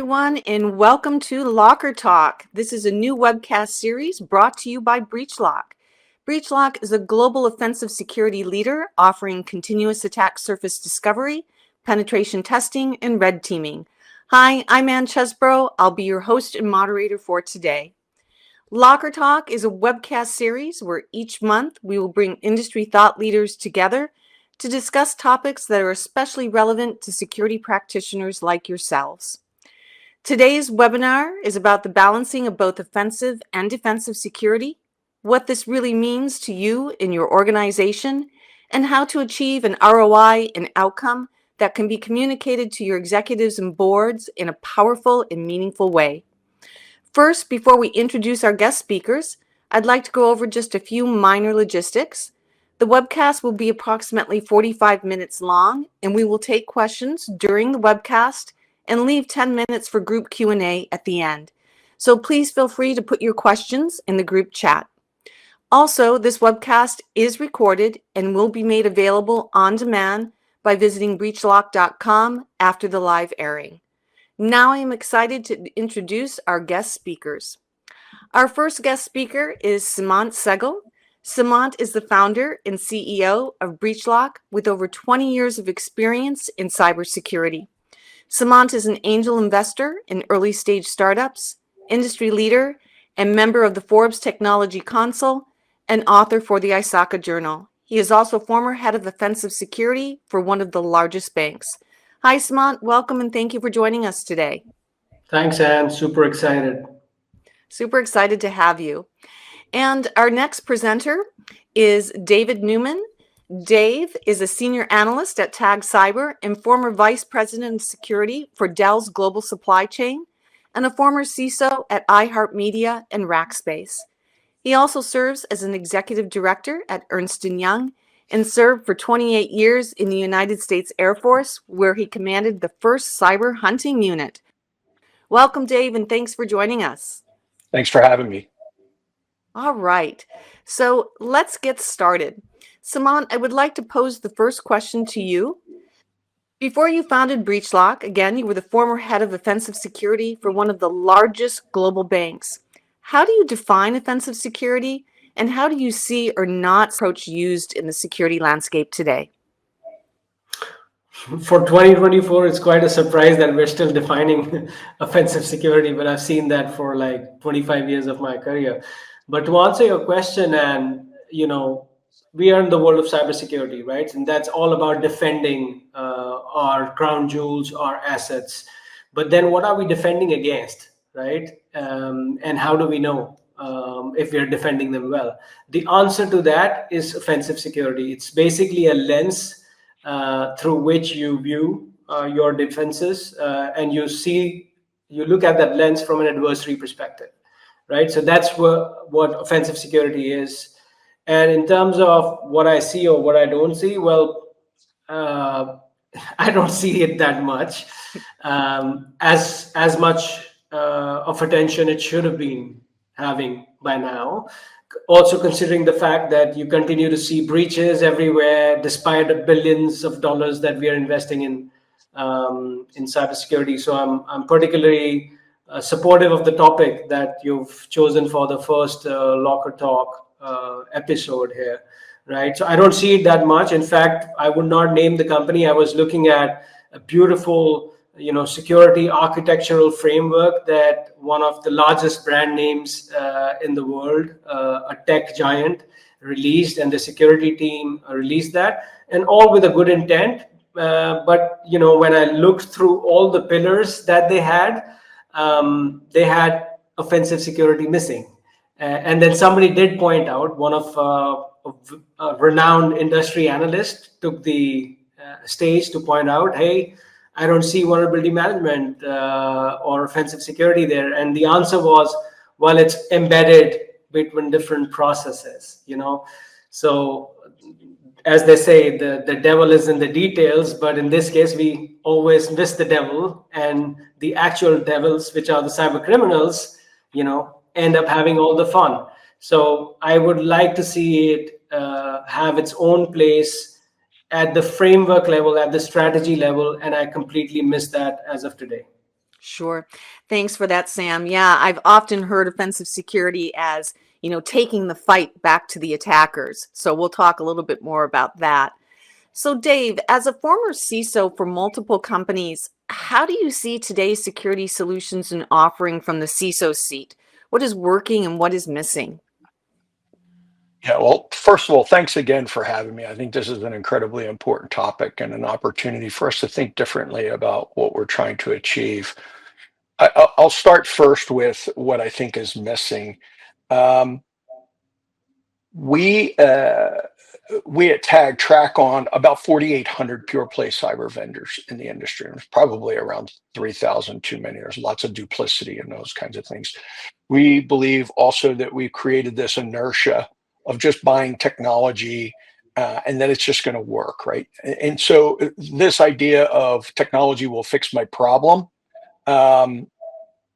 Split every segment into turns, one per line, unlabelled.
everyone, and welcome to Locker Talk. This is a new webcast series brought to you by BreachLock. BreachLock is a global offensive security leader offering continuous attack surface discovery, penetration testing, and red teaming. Hi, I'm Ann Chesbro. I'll be your host and moderator for today. Locker Talk is a webcast series where each month we will bring industry thought leaders together to discuss topics that are especially relevant to security practitioners like yourselves. Today's webinar is about the balancing of both offensive and defensive security, what this really means to you in your organization, and how to achieve an ROI and outcome that can be communicated to your executives and boards in a powerful and meaningful way. First, before we introduce our guest speakers, I'd like to go over just a few minor logistics. The webcast will be approximately 45 minutes long, and we will take questions during the webcast and leave 10 minutes for group Q&A at the end. So please feel free to put your questions in the group chat. Also, this webcast is recorded and will be made available on demand by visiting breachlock.com after the live airing. Now I am excited to introduce our guest speakers. Our first guest speaker is Seemant Sehgal. Seemant is the founder and CEO of BreachLock with over 20 years of experience in cybersecurity. Seemant is an angel investor in early stage startups, industry leader, and member of the Forbes Technology Council, and author for the ISACA Journal. He is also former head of offensive security for one of the largest banks. Hi, Seemant. Welcome and thank you for joining us today.
Thanks, Anne. Super excited.
Super excited to have you. And our next presenter is David Neuman. Dave is a senior analyst at TAG Cyber and former vice president of security for Dell's Global Supply Chain and a former CISO at iHeart Media and Rackspace. He also serves as an executive director at Ernst & Young and served for 28 years in the United States Air Force, where he commanded the first cyber hunting unit. Welcome, Dave, and thanks for joining us.
Thanks for having me.
All right, so let's get started. Seemant, I would like to pose the first question to you. Before you founded BreachLock, again, you were the former head of offensive security for one of the largest global banks. How do you define offensive security, and how do you see or not approach used in the security landscape today?
For 2024, it's quite a surprise that we're still defining offensive security, but I've seen that for like 25 years of my career. But to answer your question, and we are in the world of cybersecurity, right? And that's all about defending our crown jewels, our assets. But then what are we defending against, right? And how do we know if we are defending them well? The answer to that is offensive security. It's basically a lens through which you view your defenses and you look at that lens from an adversary perspective, right? So that's what offensive security is. And in terms of what I see or what I don't see, well, I don't see it that much, as much of attention it should have been having by now. Also considering the fact that you continue to see breaches everywhere, despite the billions of dollars that we are investing in cybersecurity. So I'm particularly supportive of the topic that you've chosen for the first Locker Talk episode here, right? So I don't see it that much. In fact, I would not name the company. I was looking at a beautiful, security architectural framework that one of the largest brand names in the world, a tech giant, released, and the security team released that, and all with a good intent. But when I looked through all the pillars that they had offensive security missing. And then somebody did point out, one of a renowned industry analyst took the stage to point out, hey, I don't see vulnerability management or offensive security there. And the answer was, well, it's embedded between different processes, So as they say, the devil is in the details, but in this case, we always miss the devil, and the actual devils, which are the cyber criminals, end up having all the fun. So I would like to see it have its own place at the framework level, at the strategy level, and I completely missed that as of today.
Sure. Thanks for that, Sam. Yeah, I've often heard offensive security as, taking the fight back to the attackers. So we'll talk a little bit more about that. So, Dave, as a former CISO for multiple companies, how do you see today's security solutions and offering from the CISO seat? What is working and what is missing?
Yeah, well, first of all, thanks again for having me. I think this is an incredibly important topic and an opportunity for us to think differently about what we're trying to achieve. I'll start first with what I think is missing. Um, we we at TAG track on about 4,800 pure play cyber vendors in the industry. There's probably around 3,000 too many. There's lots of duplicity in those kinds of things. We believe also that we've created this inertia of just buying technology and then it's just going to work, right? And so this idea of technology will fix my problem um,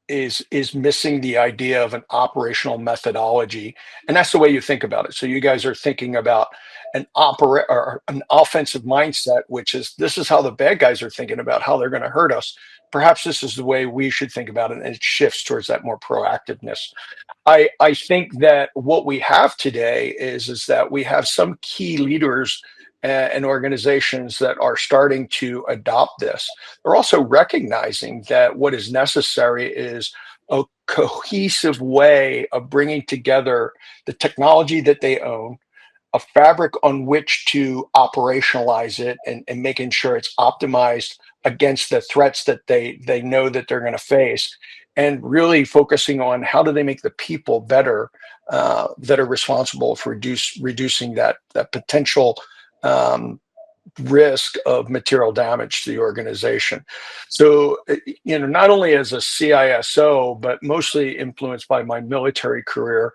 is missing the idea of an operational methodology, and that's the way you think about it. So you guys are thinking about an offensive mindset, which is this is how the bad guys are thinking about how they're going to hurt us. Perhaps this is the way we should think about it, and it shifts towards that more proactiveness. I think that what we have today is that we have some key leaders and organizations that are starting to adopt this. They're also recognizing that what is necessary is a cohesive way of bringing together the technology that they own, a fabric on which to operationalize it, and making sure it's optimized against the threats that they know that they're going to face, and really focusing on how do they make the people better that are responsible for reducing that potential risk of material damage to the organization. So, not only as a CISO, but mostly influenced by my military career,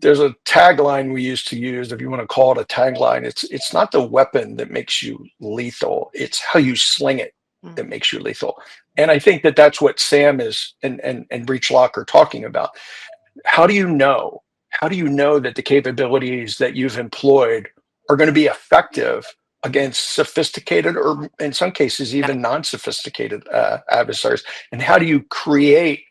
there's a tagline we used to use, if you want to call it a tagline. It's not the weapon that makes you lethal, it's how you sling it that makes you lethal. And I think that that's what Sam is and BreachLock are talking about. How do you know? How do you know that the capabilities that you've employed are going to be effective against sophisticated, or in some cases even non-sophisticated adversaries? And how do you create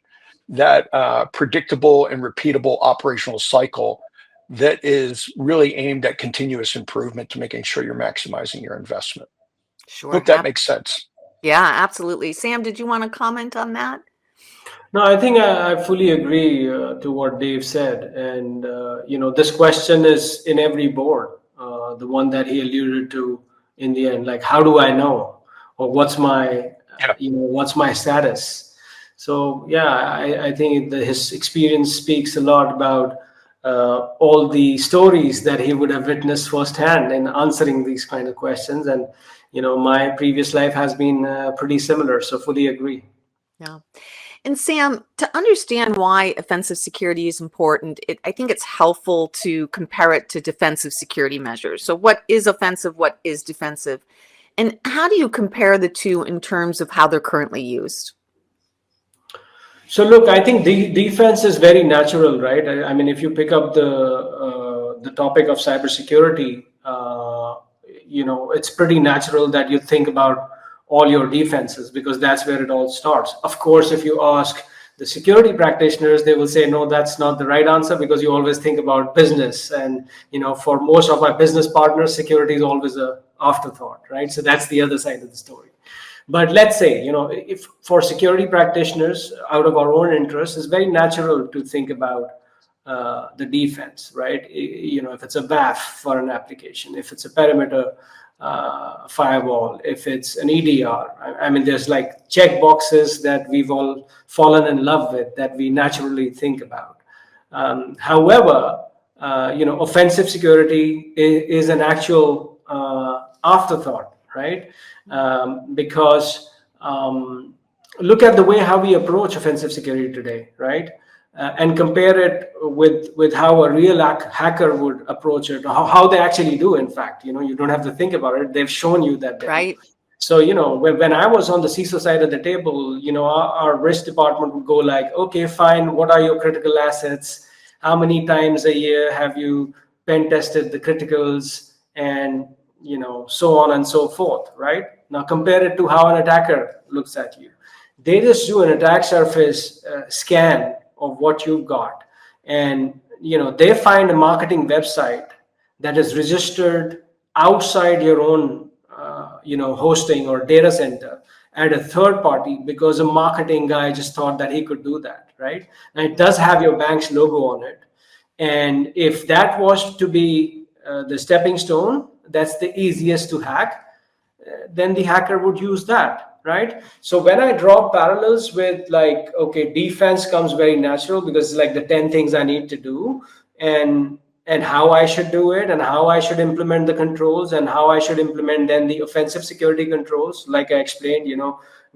that predictable and repeatable operational cycle that is really aimed at continuous improvement to making sure you're maximizing your investment?
Sure.
Hope that makes sense.
Yeah, absolutely. Sam, did you want to comment on that?
No, I think I fully agree to what Dave said. And, this question is in every board, the one that he alluded to in the end, like, how do I know? Or what's my, what's my status? So, yeah, I think his experience speaks a lot about all the stories that he would have witnessed firsthand in answering these kind of questions. And, my previous life has been pretty similar. So fully agree.
Yeah. And Sam, to understand why offensive security is important, I think it's helpful to compare it to defensive security measures. So what is offensive? What is defensive? And how do you compare the two in terms of how they're currently used?
So look, I think the defense is very natural, right? I mean, if you pick up the topic of cybersecurity, it's pretty natural that you think about all your defenses, because that's where it all starts. Of course, if you ask the security practitioners, they will say, no, that's not the right answer, because you always think about business. And, for most of my business partners, security is always an afterthought, right? So that's the other side of the story. But let's say, if for security practitioners, out of our own interest, it's very natural to think about the defense, right? If it's a WAF for an application, if it's a perimeter firewall, if it's an EDR. I mean, there's like check boxes that we've all fallen in love with that we naturally think about. However, offensive security is an actual afterthought, right? Because look at the way how we approach offensive security today, right? And compare it with how a real hacker would approach it, or how they actually do. In fact, you don't have to think about it. They've shown you that they
right.
do. So, when I was on the CISO side of the table, our risk department would go like, okay, fine. What are your critical assets? How many times a year have you pen tested the criticals? And, so on and so forth, right? Now compare it to how an attacker looks at you. They just do an attack surface scan of what you've got, and they find a marketing website that is registered outside your own hosting or data center at a third party because a marketing guy just thought that he could do that, right? And it does have your bank's logo on it. And if that was to be the stepping stone, that's the easiest to hack, then the hacker would use that, right? So when I draw parallels with, like, okay, defense comes very natural because it's like the 10 things I need to do, and how I should do it, and how I should implement the controls, and how I should implement then the offensive security controls. Like I explained,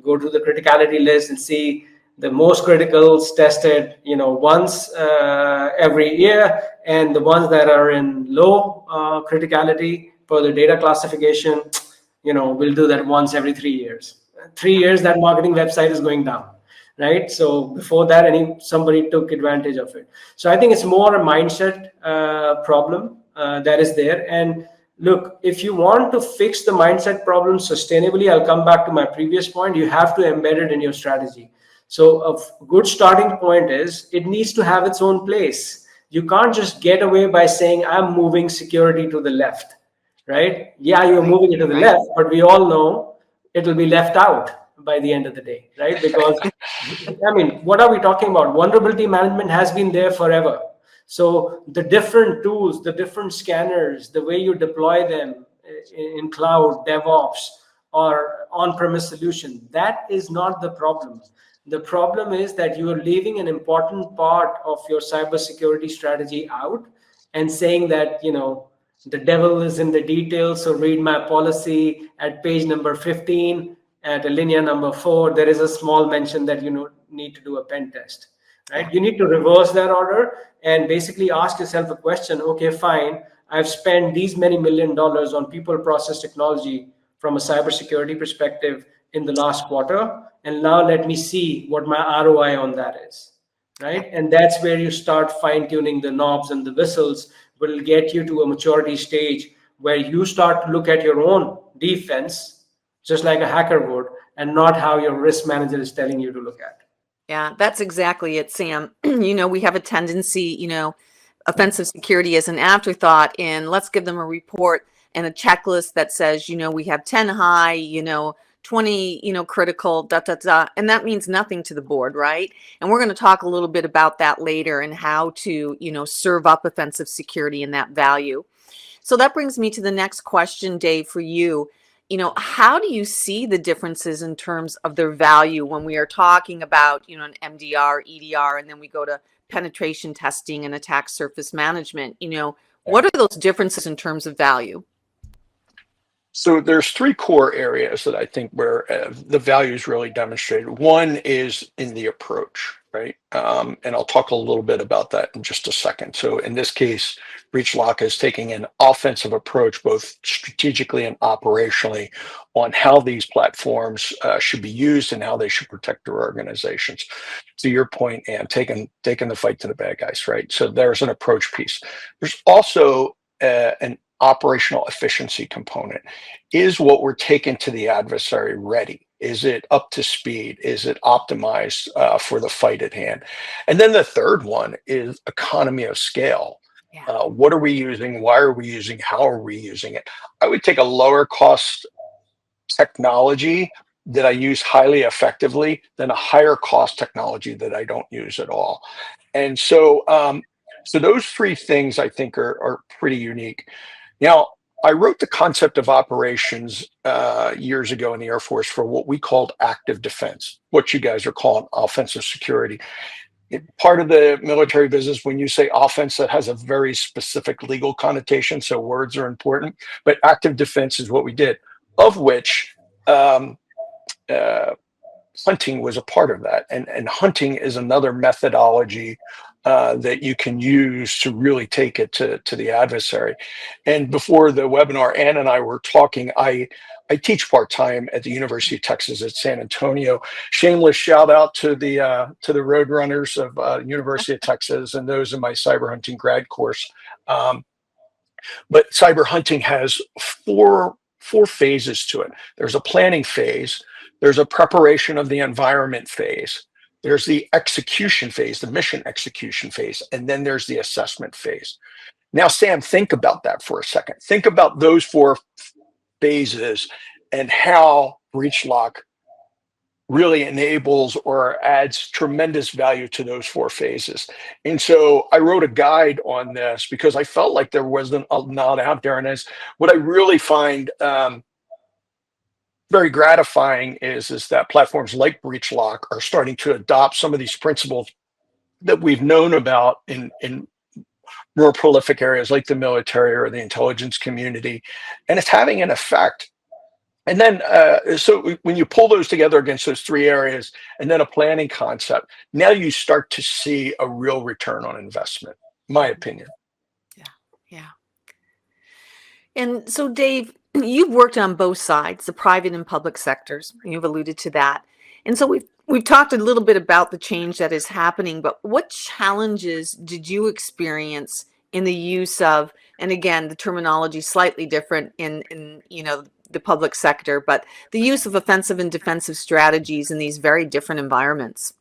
go to the criticality list and see the most criticals tested, once every year, and the ones that are in low criticality for the data classification, we'll do that once every 3 years. 3 years, that marketing website is going down, right? So before that, somebody took advantage of it. So I think it's more a mindset problem that is there. And look, if you want to fix the mindset problem sustainably, I'll come back to my previous point. You have to embed it in your strategy. So a good starting point is it needs to have its own place. You can't just get away by saying, I'm moving security to the left, right? Yeah, you're moving it to the left, but we all know it'll be left out by the end of the day, right? Because what are we talking about? Vulnerability management has been there forever. So the different tools, the different scanners, the way you deploy them in cloud, DevOps, or on-premise solution, that is not the problem. The problem is that you are leaving an important part of your cybersecurity strategy out and saying that, the devil is in the details. So read my policy at page number 15, at alinea number 4, there is a small mention that you need to do a pen test, right? You need to reverse that order and basically ask yourself a question. Okay, fine. I've spent these many $1 million on people, process, technology from a cybersecurity perspective in the last quarter. And now let me see what my ROI on that is, right? And that's where you start fine-tuning the knobs, and the whistles will get you to a maturity stage where you start to look at your own defense just like a hacker would, and not how your risk manager is telling you to look at.
Yeah, that's exactly it, Sam. We have a tendency, offensive security as an afterthought, and let's give them a report and a checklist that says, we have 10 high, 20, critical, and that means nothing to the board, right? And we're going to talk a little bit about that later and how to, serve up offensive security and that value. So that brings me to the next question, Dave, for you. How do you see the differences in terms of their value when we are talking about, an MDR, EDR, and then we go to penetration testing and attack surface management? What are those differences in terms of value?
So there's 3 core areas that I think where the value is really demonstrated. One is in the approach, right? And I'll talk a little bit about that in just a second. So in this case, BreachLock is taking an offensive approach, both strategically and operationally, on how these platforms should be used and how they should protect their organizations. To your point, Ann, taking the fight to the bad guys, right? So there's an approach piece. There's also an operational efficiency component. Is what we're taking to the adversary ready? Is it up to speed? Is it optimized for the fight at hand? And then the third one is economy of scale. Yeah. What are we using? Why are we using? How are we using it? I would take a lower cost technology that I use highly effectively than a higher cost technology that I don't use at all. And so, so those 3 things I think are pretty unique. Now, I wrote the concept of operations years ago in the Airforce for what we called active defense, what you guys are calling offensive security. Part of the military business, when you say offense, that has a very specific legal connotation, so words are important. But active defense is what we did, of which hunting was a part of that. And hunting is another methodology that you can use to really take it to the adversary. And before the webinar, Ann and I were talking, I teach part-time at the University of Texas at San Antonio. Shameless shout out to the Roadrunners of University of Texas and those in my cyber hunting grad course. But cyber hunting has four phases to it. There's a planning phase. There's a preparation of the environment phase. There's the execution phase, the mission execution phase, and then there's the assessment phase. Now, Sam, think about that for a second. Think about those 4 phases and how BreachLock really enables or adds tremendous value to those 4 phases. And so I wrote a guide on this because I felt like there wasn't a lot out there. And as what I really find very gratifying is that platforms like BreachLock are starting to adopt some of these principles that we've known about in more prolific areas like the military or the intelligence community, and it's having an effect. And then, so when you pull those together against those 3 areas, and then a planning concept, now you start to see a real return on investment, my opinion.
Yeah. And so, Dave, you've worked on both sides, the private and public sectors. You've alluded to that. And so we've talked a little bit about the change that is happening, but what challenges did you experience in the use of, and again, the terminology slightly different in the public sector, but the use of offensive and defensive strategies in these very different environments?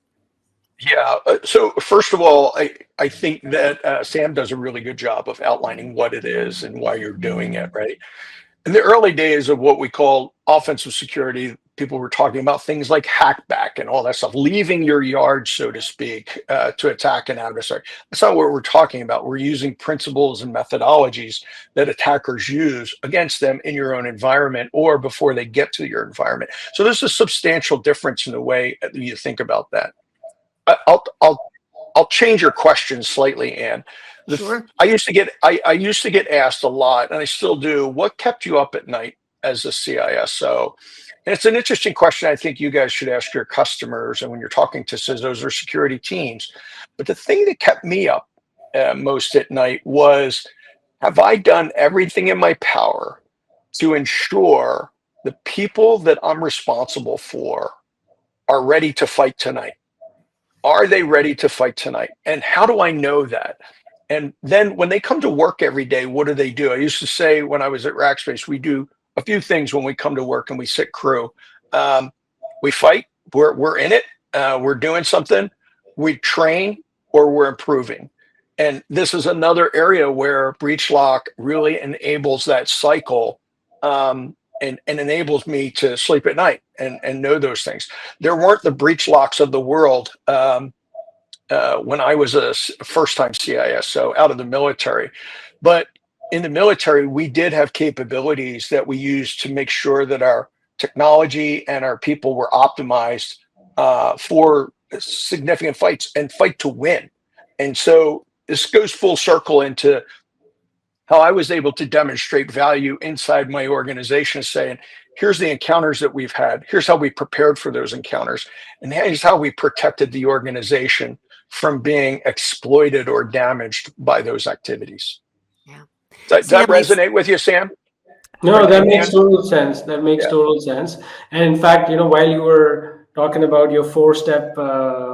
Yeah. So first of all, I think that Sam does a really good job of outlining what it is and why you're doing it, right? In the early days of what we call offensive security, people were talking about things like hackback and all that stuff, leaving your yard, so to speak, to attack an adversary. That's not what we're talking about. We're using principles and methodologies that attackers use against them in your own environment or before they get to your environment. So there's a substantial difference in the way that you think about that. I'll change your question slightly, Ann.
Sure.
I used to get asked a lot, and I still do, what kept you up at night as a CISO? And it's an interesting question I think you guys should ask your customers and when you're talking to CISOs or security teams. But the thing that kept me up most at night was, have I done everything in my power to ensure the people that I'm responsible for are ready to fight tonight? Are they ready to fight tonight? And how do I know that? And then when they come to work every day, what do? I used to say when I was at Rackspace, we do a few things when we come to work and we sit crew. We fight, we're in it, we're doing something, we train, or we're improving. And this is another area where BreachLock really enables that cycle and enables me to sleep at night and know those things. There weren't the BreachLocks of the world when I was a first-time CISO out of the military. But in the military, we did have capabilities that we used to make sure that our technology and our people were optimized for significant fights and fight to win. And so this goes full circle into how I was able to demonstrate value inside my organization, saying, here's the encounters that we've had. Here's how we prepared for those encounters. And here's how we protected the organization from being exploited or damaged by those activities.
Yeah.
Does that resonate with you, Sam?
No, that makes total sense. That makes total sense. And in fact, while you were talking about your 4-step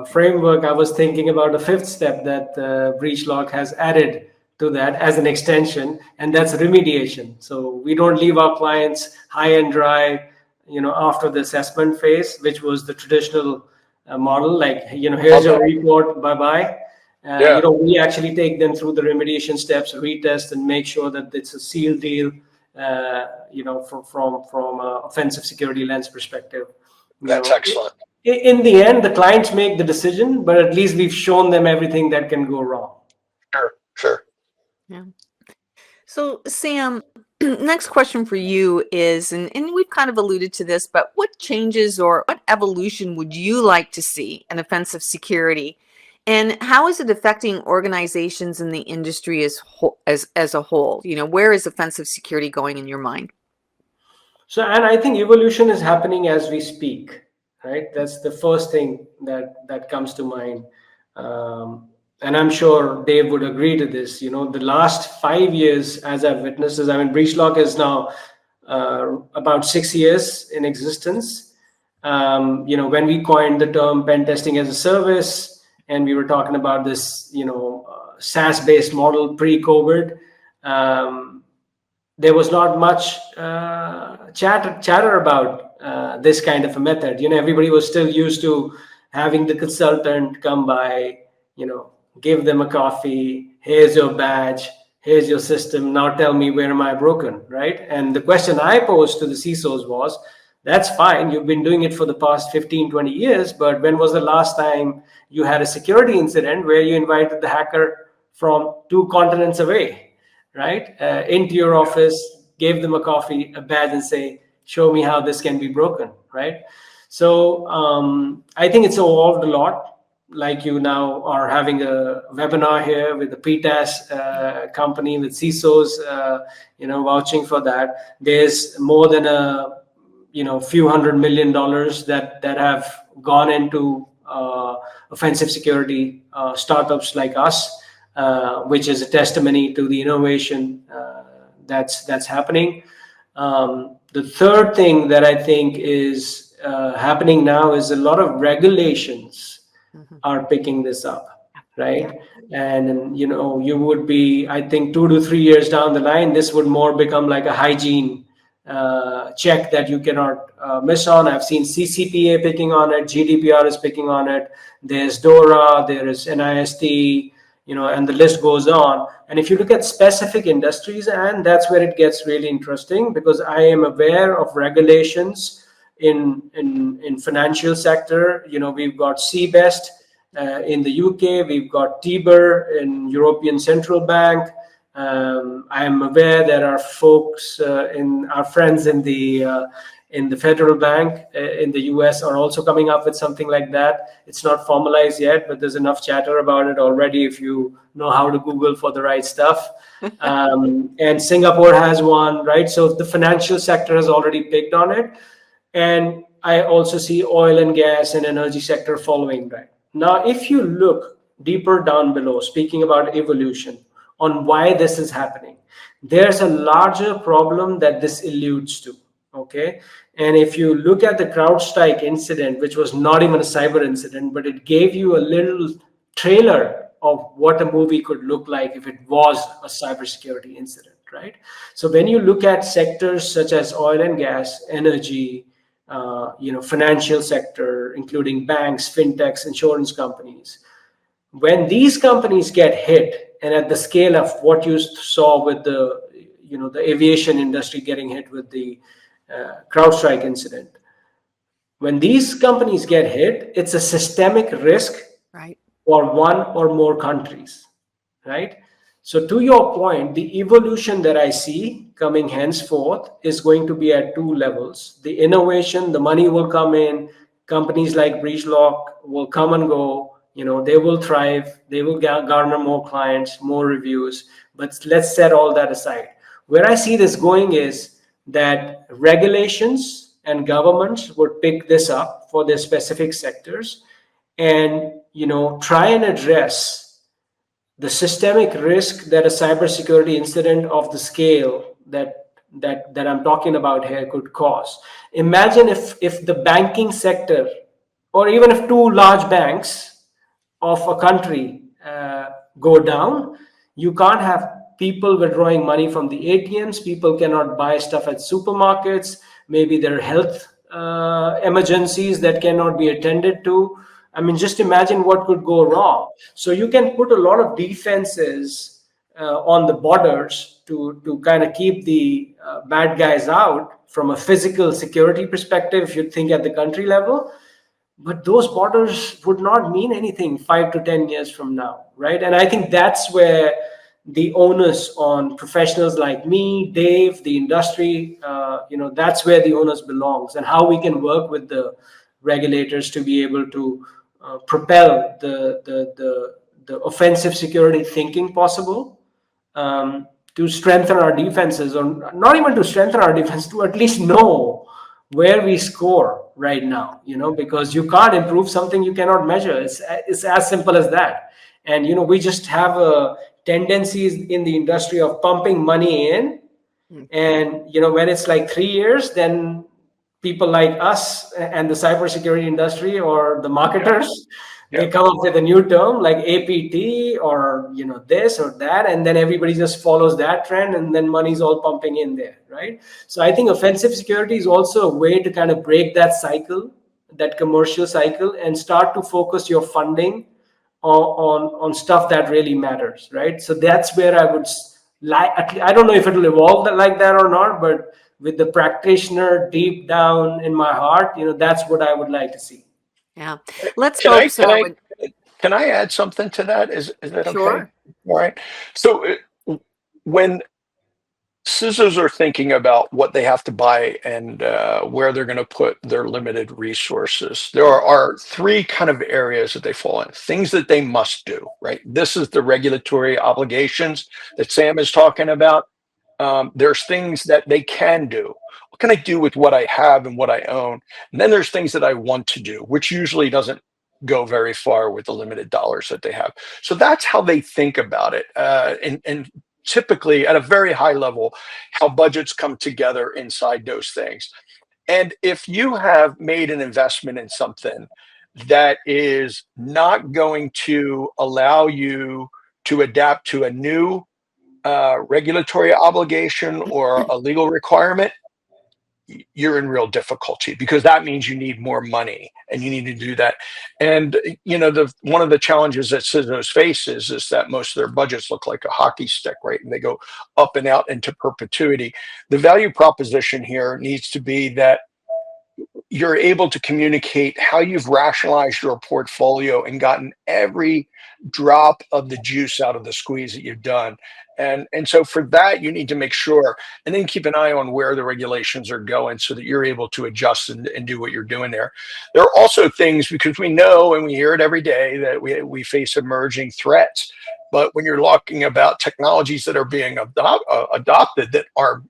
framework, I was thinking about a 5th step that BreachLock has added to that as an extension, and that's remediation. So we don't leave our clients high and dry, after the assessment phase, which was the traditional model. Like, here's your report, bye-bye. We actually take them through the remediation steps, retest, and make sure that it's a sealed deal. From an offensive security lens perspective.
That's excellent.
In the end, the clients make the decision, but at least we've shown them everything that can go wrong.
Sure.
Yeah. So, Sam, next question for you is, and we've kind of alluded to this, but what changes or what evolution would you like to see in offensive security? And how is it affecting organizations in the industry as a whole? Where is offensive security going in your mind?
So, and I think evolution is happening as we speak, right? That's the first thing that comes to mind. And I'm sure Dave would agree to this. The last 5 years, as I've witnessed this, BreachLock is now about 6 years in existence. When we coined the term pen testing as a service, and we were talking about this, SaaS-based model pre-COVID. there was not much chatter about this kind of a method. Everybody was still used to having the consultant come by, give them a coffee, here's your badge, here's your system, now tell me where am I broken, right? And the question I posed to the CISOs was, that's fine, you've been doing it for the past 15, 20 years, but when was the last time you had a security incident where you invited the hacker from 2 continents away, right, into your office, gave them a coffee, a badge, and say, show me how this can be broken, right? So I think it's evolved a lot. Like you now are having a webinar here with the PTaaS company, with CISOs, vouching for that. There's more than a few $100 million that have gone into offensive security startups like us, which is a testimony to the innovation that's happening. The third thing that I think is happening now is a lot of regulations are picking this up, right? And you would be, I think, 2 to 3 years down the line, this would more become like a hygiene check that you cannot miss on. I've seen CCPA picking on it, GDPR is picking on it, there's DORA, there is NIST, and the list goes on. And if you look at specific industries, and that's where it gets really interesting, because I am aware of regulations in financial sector. We've got CBEST in the UK, we've got TIBER in European Central Bank. I am aware there are folks in our friends in the federal bank in the US are also coming up with something like that. It's not formalized yet, but there's enough chatter about it already if you know how to Google for the right stuff. And Singapore has one, right? So the financial sector has already picked on it. And I also see oil and gas and energy sector following that. Now, if you look deeper down below, speaking about evolution, on why this is happening, there's a larger problem that this alludes to, okay? And if you look at the CrowdStrike incident, which was not even a cyber incident, but it gave you a little trailer of what a movie could look like if it was a cybersecurity incident, right? So when you look at sectors such as oil and gas, energy, financial sector, including banks, fintechs, insurance companies, when these companies get hit, and at the scale of what you saw with the aviation industry getting hit with the CrowdStrike incident, when these companies get hit, it's a systemic risk, right, for one or more countries, right? So to your point, the evolution that I see coming henceforth is going to be at 2 levels. The innovation, the money will come in, companies like BreachLock will come and go, they will thrive, they will garner more clients, more reviews, but let's set all that aside. Where I see this going is that regulations and governments would pick this up for their specific sectors and, try and address the systemic risk that a cybersecurity incident of the scale that I'm talking about here could cause. Imagine if the banking sector, or even if 2 large banks of a country go down, you can't have people withdrawing money from the ATMs, people cannot buy stuff at supermarkets, maybe there are health emergencies that cannot be attended to. I mean, just imagine what could go wrong. So you can put a lot of defenses on the borders to kind of keep the bad guys out from a physical security perspective, if you think at the country level. But those borders would not mean anything 5 to 10 years from now, right? And I think that's where the onus on professionals like me, Dave, the industry, that's where the onus belongs, and how we can work with the regulators to be able to propel the offensive security thinking possible, to strengthen our defenses, or not even to strengthen our defense, to at least know where we score right now, because you can't improve something you cannot measure. It's as simple as that. And, we just have a tendencies in the industry of pumping money in. And, when it's like 3 years, then people like us and the cybersecurity industry, or the marketers, They come up with a new term like APT or this or that, and then everybody just follows that trend, and then money's all pumping in there, right? So I think offensive security is also a way to kind of break that cycle, that commercial cycle, and start to focus your funding on stuff that really matters, right? So that's where I would like. I don't know if it'll evolve like that or not, but with the practitioner deep down in my heart, that's what I would like to see.
Yeah. Let's
Can
hope
I can
so.
I can I add something to that? Is that okay?
Sure.
All right. So when CISOs are thinking about what they have to buy and where they're going to put their limited resources, there are three kind of areas that they fall in. Things that they must do, right? This is the regulatory obligations that Sam is talking about. There's things that they can do. What can I do with what I have and what I own? And then there's things that I want to do, which usually doesn't go very far with the limited dollars that they have. So that's how they think about it. And typically at a very high level, how budgets come together inside those things. And if you have made an investment in something that is not going to allow you to adapt to a new regulatory obligation or a legal requirement, you're in real difficulty, because that means you need more money and you need to do that. And one of the challenges that CISOs face is that most of their budgets look like a hockey stick, right? And they go up and out into perpetuity. The value proposition here needs to be that you're able to communicate how you've rationalized your portfolio and gotten every drop of the juice out of the squeeze that you've done. And so for that, you need to make sure, and then keep an eye on where the regulations are going so that you're able to adjust and do what you're doing there. There are also things, because we know and we hear it every day, that we face emerging threats. But when you're talking about technologies that are being adopted that are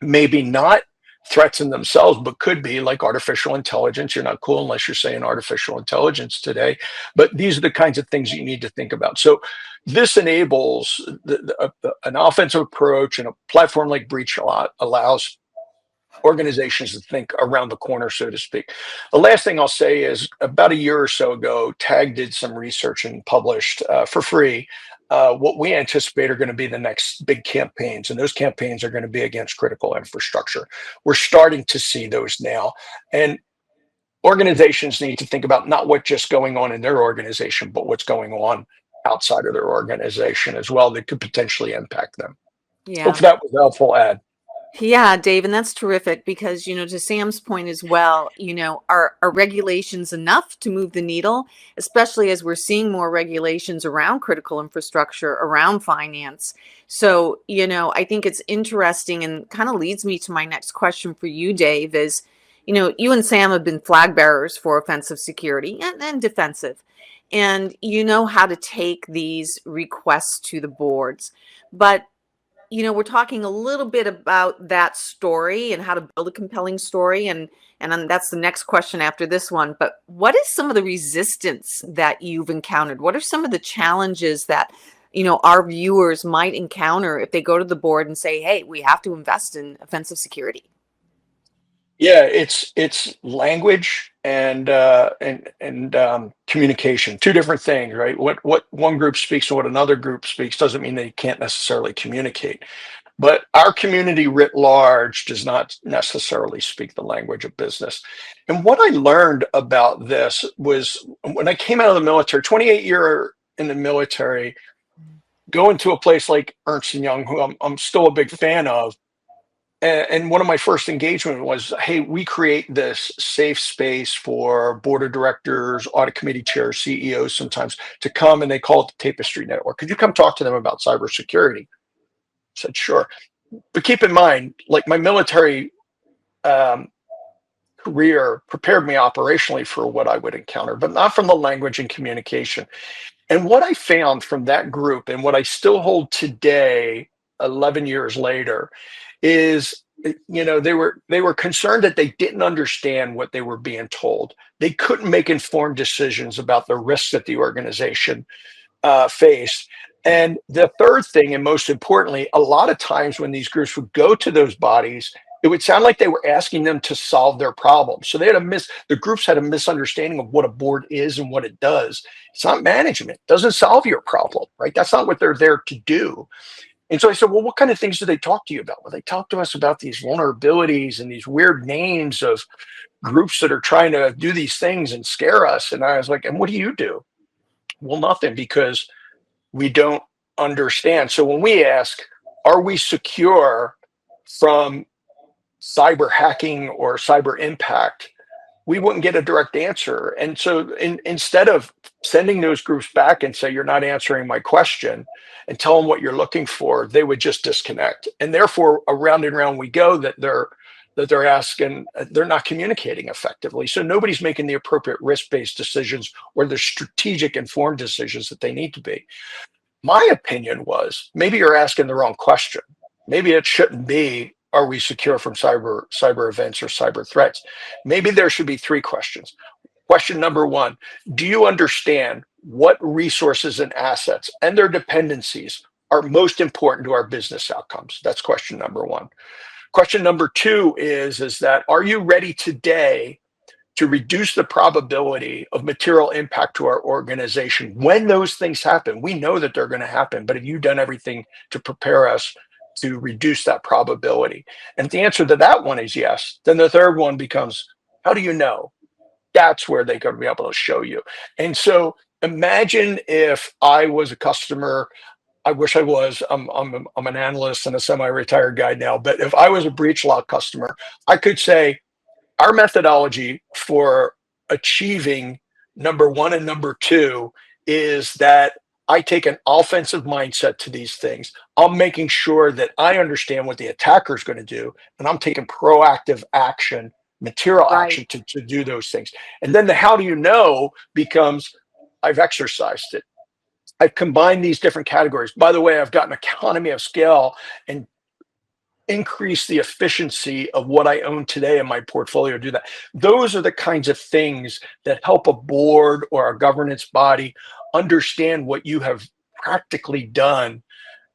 maybe not threats in themselves, but could be, like artificial intelligence. You're not cool unless you're saying artificial intelligence today. But these are the kinds of things you need to think about. So this enables an offensive approach, and a platform like BreachLock allows organizations to think around the corner, so to speak. The last thing I'll say is, about a year or so ago, TAG did some research and published for free what we anticipate are going to be the next big campaigns. And those campaigns are going to be against critical infrastructure. We're starting to see those now. And organizations need to think about not what's just going on in their organization, but what's going on outside of their organization as well that could potentially impact them.
Yeah.
Hope that was a helpful add.
Yeah, Dave, and that's terrific because, to Sam's point as well, are regulations enough to move the needle, especially as we're seeing more regulations around critical infrastructure, around finance. So, I think it's interesting, and kind of leads me to my next question for you, Dave, is, you and Sam have been flag bearers for offensive security and defensive, and you know how to take these requests to the boards. But we're talking a little bit about that story and how to build a compelling story. And that's the next question after this one. But what is some of the resistance that you've encountered? What are some of the challenges that, our viewers might encounter if they go to the board and say, hey, we have to invest in offensive security?
Yeah, it's language and communication. Two different things, right? What one group speaks and what another group speaks doesn't mean they can't necessarily communicate. But our community writ large does not necessarily speak the language of business. And what I learned about this was, when I came out of the military, 28 year in the military, going to a place like Ernst & Young, who I'm still a big fan of. And one of my first engagement was, hey, we create this safe space for board of directors, audit committee chairs, CEOs sometimes to come, and they call it the Tapestry Network. Could you come talk to them about cybersecurity? I said, sure. But keep in mind, like, my military career prepared me operationally for what I would encounter, but not from the language and communication. And what I found from that group, and what I still hold today, 11 years later, is, they were concerned that they didn't understand what they were being told. They couldn't make informed decisions about the risks that the organization faced. And the third thing, and most importantly, a lot of times when these groups would go to those bodies, it would sound like they were asking them to solve their problem. So they had the groups had a misunderstanding of what a board is and what it does. It's not management. It doesn't solve your problem, right? That's not what they're there to do. And so I said, well, what kind of things do they talk to you about? Well, they talk to us about these vulnerabilities and these weird names of groups that are trying to do these things and scare us. And I was like, and what do you do? Well, nothing, because we don't understand. So when we ask, are we secure from cyber hacking or cyber impact, we wouldn't get a direct answer. And so instead of sending those groups back and say, you're not answering my question, and tell them what you're looking for, they would just disconnect. And therefore, around and around we go, that they're asking, they're not communicating effectively. So nobody's making the appropriate risk-based decisions or the strategic informed decisions that they need to be. My opinion was, maybe you're asking the wrong question. Maybe it shouldn't be, are we secure from cyber events or cyber threats? Maybe there should be 3 questions. Question number 1, do you understand what resources and assets and their dependencies are most important to our business outcomes? That's question number 1. Question number 2 is that, are you ready today to reduce the probability of material impact to our organization when those things happen? We know that they're going to happen, but have you done everything to prepare us to reduce that probability? And if the answer to that one is yes, then the third one becomes, how do you know? That's where they're going to be able to show you. And so imagine if I was a customer. I wish I was. I'm an analyst and a semi-retired guy now. But if I was a BreachLock customer, I could say, our methodology for achieving number 1 and number 2 is that I take an offensive mindset to these things. I'm making sure that I understand what the attacker is going to do, and I'm taking proactive action, material action to do those things. And then the how do you know becomes, I've exercised it. I've combined these different categories. By the way, I've got an economy of scale and increase the efficiency of what I own today in my portfolio. Do that. Those are the kinds of things that help a board or a governance body understand what you have practically done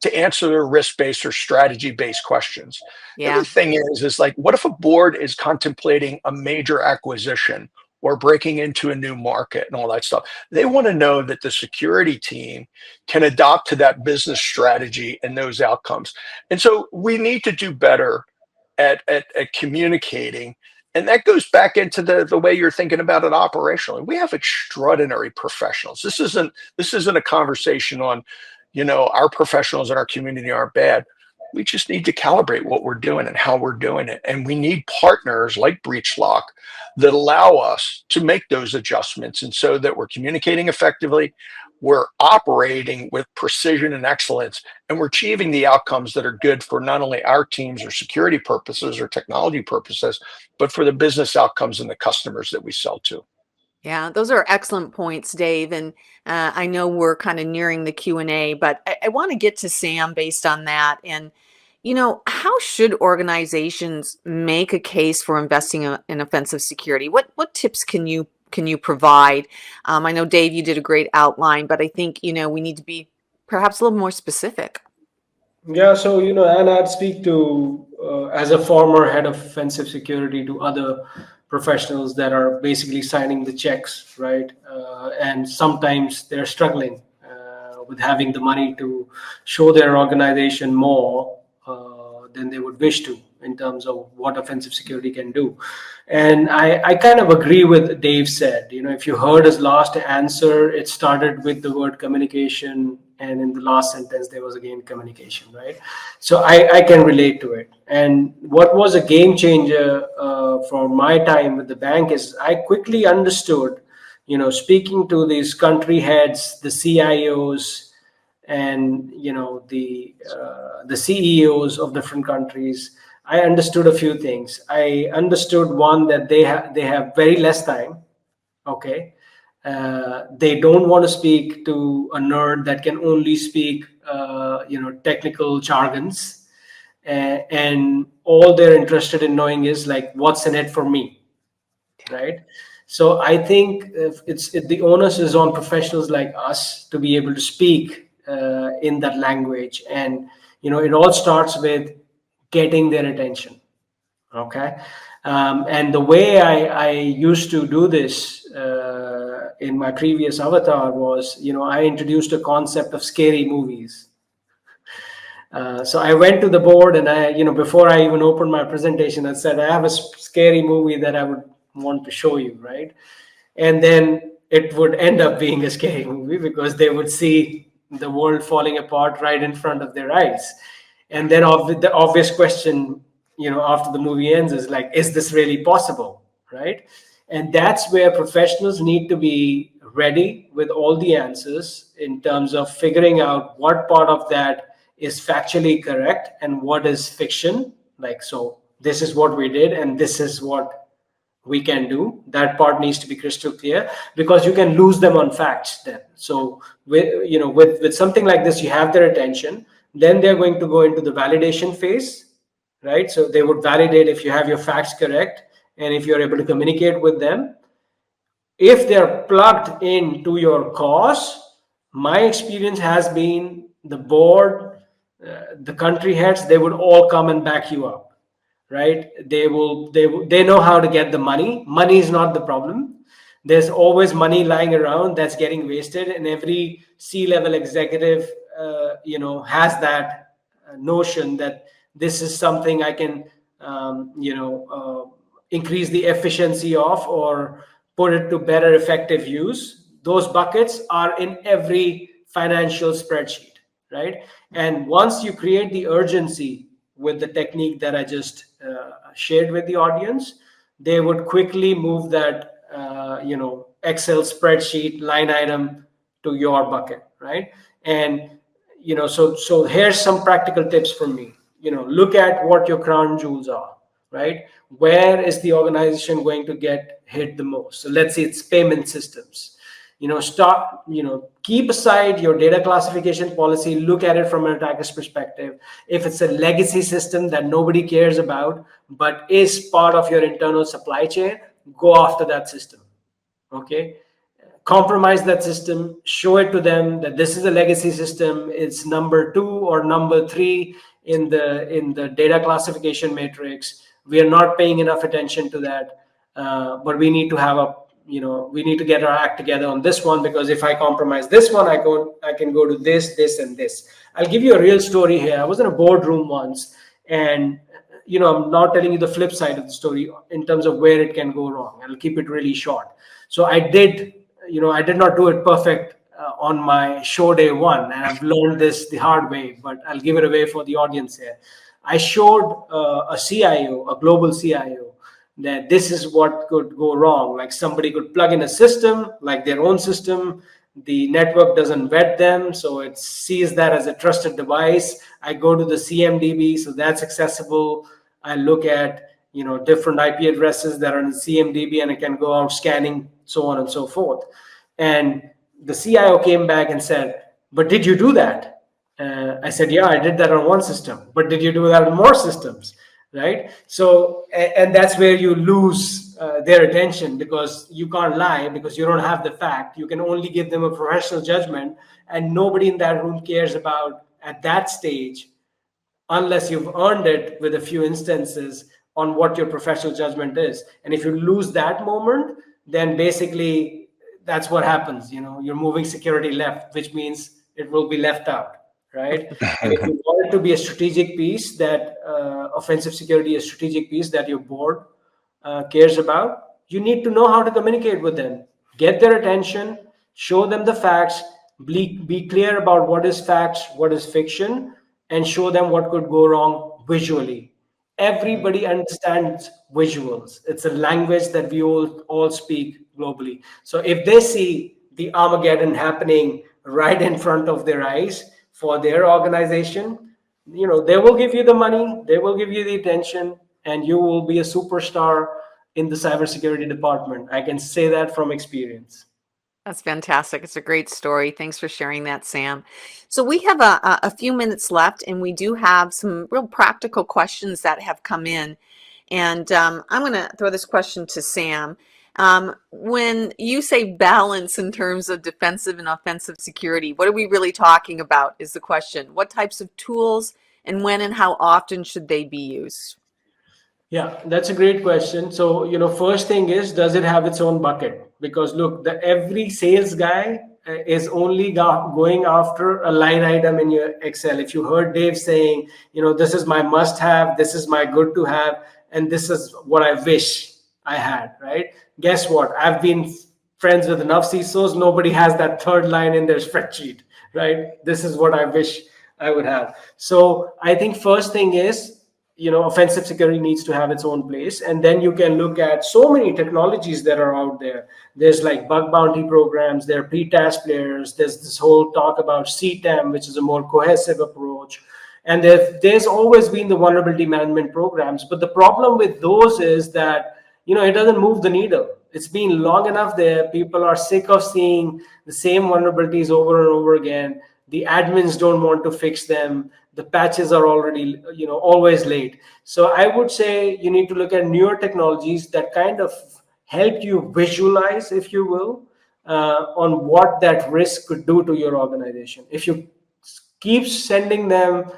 to answer their risk-based or strategy-based questions.
Yeah.
The other thing is like, what if a board is contemplating a major acquisition or breaking into a new market and all that stuff? They want to know that the security team can adopt to that business strategy and those outcomes. And so we need to do better at communicating. And that goes back into the way you're thinking about it operationally. We have extraordinary professionals. This isn't a conversation on, our professionals in our community aren't bad. We just need to calibrate what we're doing and how we're doing it. And we need partners like BreachLock that allow us to make those adjustments. And so that we're communicating effectively, we're operating with precision and excellence, and we're achieving the outcomes that are good for not only our teams or security purposes or technology purposes, but for the business outcomes and the customers that we sell to.
Yeah, those are excellent points, Dave. And I know we're kind of nearing the Q&A, but I want to get to Sam based on that. And, how should organizations make a case for investing in offensive security? What tips can you provide? I know, Dave, you did a great outline, but I think, we need to be perhaps a little more specific.
Yeah, so, and I'd speak to, as a former head of offensive security, to other professionals that are basically signing the checks, right? And sometimes they're struggling with having the money to show their organization more than they would wish to in terms of what offensive security can do. And I kind of agree with Dave said. If you heard his last answer, it started with the word communication, and in the last sentence there was again communication, right? So I can relate to it. And what was a game changer for my time with the bank is I quickly understood, speaking to these country heads, the CIOs, and the CEOs of different countries, I understood a few things. I understood, one, that they have very less time. Okay. They don't want to speak to a nerd that can only speak, technical jargons, and all they're interested in knowing is like, what's in it for me, right? So I think the onus is on professionals like us to be able to speak in that language, and it all starts with getting their attention. Okay. And the way I used to do this in my previous avatar was, I introduced a concept of scary movies. So I went to the board and before I even opened my presentation, I said, I have a scary movie that I would want to show you, right? And then it would end up being a scary movie because they would see the world falling apart right in front of their eyes. And then the obvious question, after the movie ends is like, is this really possible, right? And that's where professionals need to be ready with all the answers in terms of figuring out what part of that is factually correct and what is fiction. Like, so this is what we did and this is what we can do. That part needs to be crystal clear because you can lose them on facts then. So with something like this, you have their attention. Then they're going to go into the validation phase, right? So they would validate if you have your facts correct and if you're able to communicate with them. If they're plugged into your cause, my experience has been the board, the country heads, they would all come and back you up, right? They know how to get the money. Money is not the problem. There's always money lying around that's getting wasted, and every C-level executive has that notion that this is something I can increase the efficiency of or put it to better effective use. Those buckets are in every financial spreadsheet, right? And once you create the urgency with the technique that I just shared with the audience, they would quickly move that Excel spreadsheet line item to your bucket, right? And so here's some practical tips from me. Look at what your crown jewels are, right? Where is the organization going to get hit the most? So let's say it's payment systems. Keep aside your data classification policy, look at it from an attacker's perspective. If it's a legacy system that nobody cares about but is part of your internal supply chain, go after that system. Okay, compromise that system, show it to them that this is a legacy system, it's number 2 or number 3 in the data classification matrix. We are not paying enough attention to that, but we need to have we need to get our act together on this one, because if I compromise this one, I can go to this and this. I'll give you a real story here. I was in a boardroom once, and I'm not telling you the flip side of the story in terms of where it can go wrong. I'll keep it really short. So I did not do it perfect on my show day one, and I've learned this the hard way, but I'll give it away for the audience here. I showed a CIO, a global CIO, that this is what could go wrong. Like, somebody could plug in a system, like their own system, the network doesn't vet them, so it sees that as a trusted device. I go to the CMDB, so that's accessible. I look at different IP addresses that are in the CMDB, and I can go out scanning, so on and so forth. And the CIO came back and said, but did you do that? I said, yeah, I did that on one system. But did you do that on more systems? Right? So, and that's where you lose their attention, because you can't lie, because you don't have the fact. You can only give them a professional judgment, and nobody in that room cares about at that stage, unless you've earned it with a few instances on what your professional judgment is. And if you lose that moment, then basically that's what happens. You're moving security left, which means it will be left out, right? And if you want it to be a strategic piece, that offensive security is a strategic piece that your board cares about, you need to know how to communicate with them, get their attention, show them the facts, be clear about what is facts, what is fiction, and show them what could go wrong visually. Everybody understands visuals. It's a language that we all speak globally. So if they see the Armageddon happening right in front of their eyes for their organization, they will give you the money, they will give you the attention, and you will be a superstar in the cybersecurity department. I can say that from experience.
That's fantastic. It's a great story. Thanks for sharing that, Sam. So we have a few minutes left, and we do have some real practical questions that have come in. And I'm going to throw this question to Sam. When you say balance in terms of defensive and offensive security, what are we really talking about is the question. What types of tools and when and how often should they be used?
Yeah, that's a great question. So, first thing is, does it have its own bucket? Because look, every sales guy is only going after a line item in your Excel. If you heard Dave saying, this is my must have, this is my good to have, and this is what I wish I had, right? Guess what? I've been friends with enough CISOs, nobody has that third line in their spreadsheet, right? This is what I wish I would have. So I think first thing is, offensive security needs to have its own place. And then you can look at so many technologies that are out there. There's like bug bounty programs, there are PTaaS players, there's this whole talk about CTEM, which is a more cohesive approach. And there's always been the vulnerability management programs. But the problem with those is that, it doesn't move the needle. It's been long enough there. People are sick of seeing the same vulnerabilities over and over again. The admins don't want to fix them. The patches are already, always late. So I would say you need to look at newer technologies that kind of help you visualize, if you will, on what that risk could do to your organization. If you keep sending them,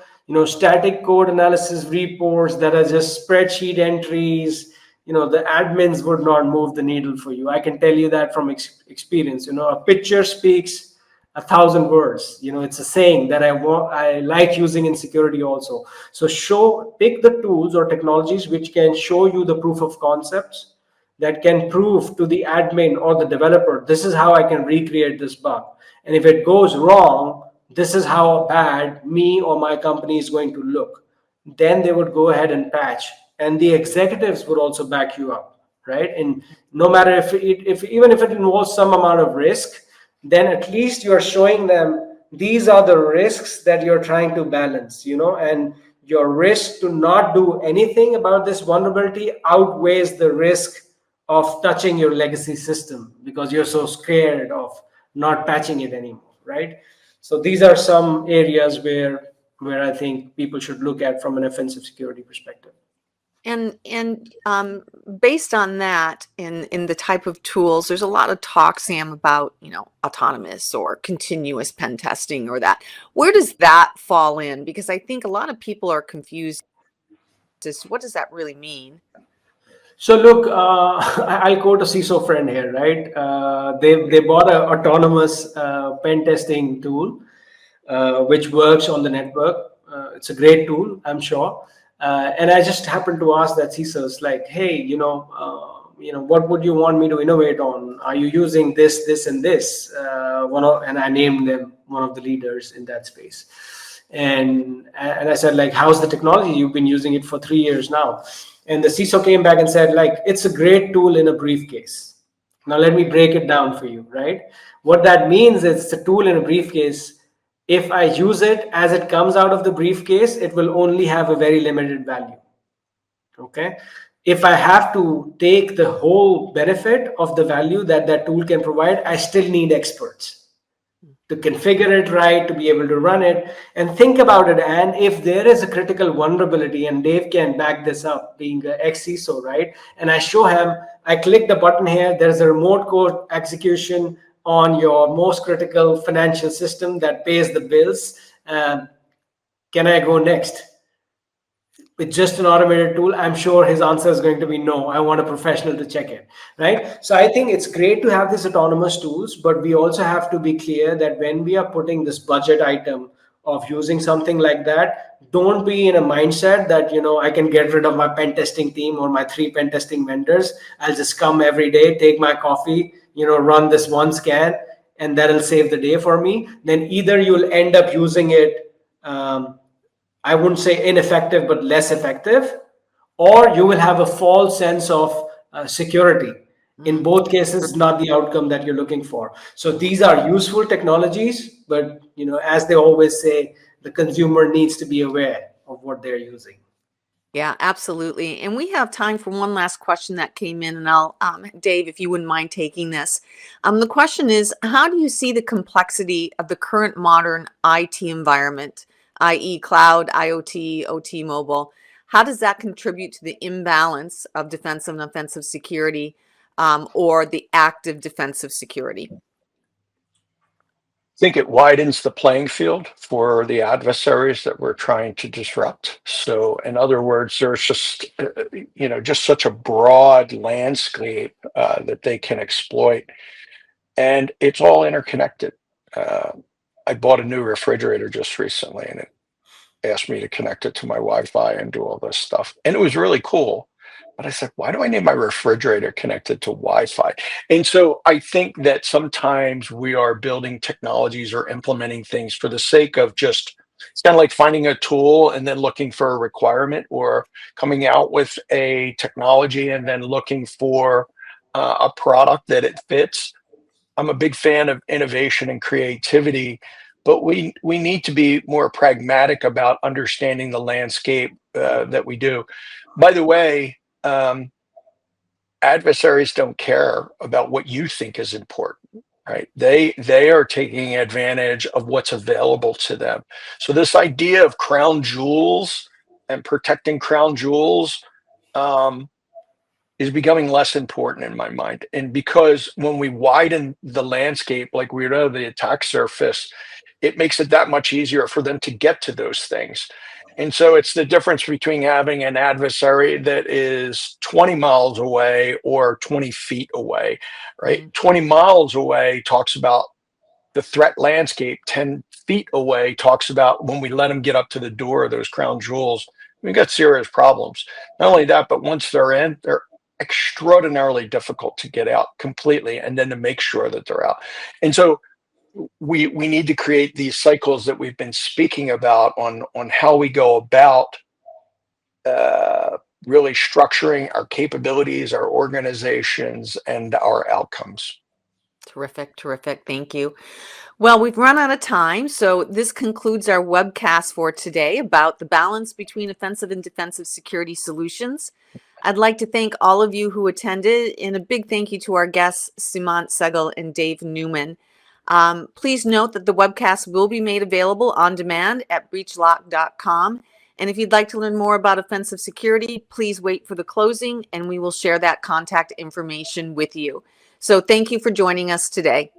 static code analysis reports that are just spreadsheet entries, the admins would not move the needle for you. I can tell you that from experience. A picture speaks 1,000 words. It's a saying that I like using in security also. So pick the tools or technologies which can show you the proof of concepts, that can prove to the admin or the developer, this is how I can recreate this bug. And if it goes wrong, this is how bad me or my company is going to look. Then they would go ahead and patch, and the executives would also back you up, right? And no matter if even if it involves some amount of risk, then at least you're showing them these are the risks that you're trying to balance, and your risk to not do anything about this vulnerability outweighs the risk of touching your legacy system because you're so scared of not patching it anymore, right? So these are some areas where I think people should look at from an offensive security perspective.
And based on that, in the type of tools, there's a lot of talk, Sam, about autonomous or continuous pen testing or that. Where does that fall in? Because I think a lot of people are confused. What does that really mean?
So look, I'll quote a CISO friend here, right? They bought an autonomous pen testing tool, which works on the network. It's a great tool, I'm sure. And I just happened to ask that CISOs, like, hey, what would you want me to innovate on? Are you using this, this, and this? And I named them one of the leaders in that space. And I said, like, how's the technology? You've been using it for 3 years now. And the CISO came back and said, like, it's a great tool in a briefcase. Now, let me break it down for you, right? What that means is it's a tool in a briefcase. If I use it as it comes out of the briefcase, it will only have a very limited value. Okay. If I have to take the whole benefit of the value that that tool can provide, I still need experts to configure it right, to be able to run it. And think about it. And if there is a critical vulnerability, and Dave can back this up, being an ex-CISO, right? And I show him, I click the button here, there's a remote code execution on your most critical financial system that pays the bills. Can I go next? With just an automated tool, I'm sure his answer is going to be no. I want a professional to check it, right? So I think it's great to have these autonomous tools, but we also have to be clear that when we are putting this budget item of using something like that, don't be in a mindset that, I can get rid of my pen testing team or my 3 pen testing vendors. I'll just come every day, take my coffee, run this one scan, and that'll save the day for me. Then either you'll end up using it, I wouldn't say ineffective, but less effective, or you will have a false sense of security. In both cases, not the outcome that you're looking for. So these are useful technologies, but as they always say, the consumer needs to be aware of what they're using.
Yeah, absolutely. And we have time for one last question that came in, and I'll, Dave, if you wouldn't mind taking this. The question is, how do you see the complexity of the current modern IT environment, i.e. cloud, IoT, OT, mobile? How does that contribute to the imbalance of defensive and offensive security, or the active defensive security?
think it widens the playing field for the adversaries that we're trying to disrupt. So in other words, there's just, just such a broad landscape that they can exploit, and it's all interconnected. I bought a new refrigerator just recently, and it asked me to connect it to my Wi-Fi and do all this stuff. And it was really cool. But I said, why do I need my refrigerator connected to Wi-Fi? And so I think that sometimes we are building technologies or implementing things for the sake of just, it's kind of like finding a tool and then looking for a requirement, or coming out with a technology and then looking for a product that it fits. I'm a big fan of innovation and creativity, but we need to be more pragmatic about understanding the landscape that we do. By the way, adversaries don't care about what you think is important, right? They are taking advantage of what's available to them. So this idea of crown jewels and protecting crown jewels is becoming less important in my mind. And because when we widen the landscape, like we know the attack surface, it makes it that much easier for them to get to those things. And so it's the difference between having an adversary that is 20 miles away or 20 feet away, right?
Mm-hmm.
20 miles away talks about the threat landscape. 10 feet away talks about when we let them get up to the door of those crown jewels, we got serious problems. Not only that, but once they're in, they're extraordinarily difficult to get out completely, and then to make sure that they're out. And so we need to create these cycles that we've been speaking about on how we go about really structuring our capabilities, our organizations, and our outcomes.
Terrific, terrific. Thank you. Well, we've run out of time, so this concludes our webcast for today about the balance between offensive and defensive security solutions. I'd like to thank all of you who attended, and a big thank you to our guests, Seemant Sehgal and Dave Neuman. Please note that the webcast will be made available on demand at breachlock.com. And if you'd like to learn more about offensive security, please wait for the closing, and we will share that contact information with you. So thank you for joining us today.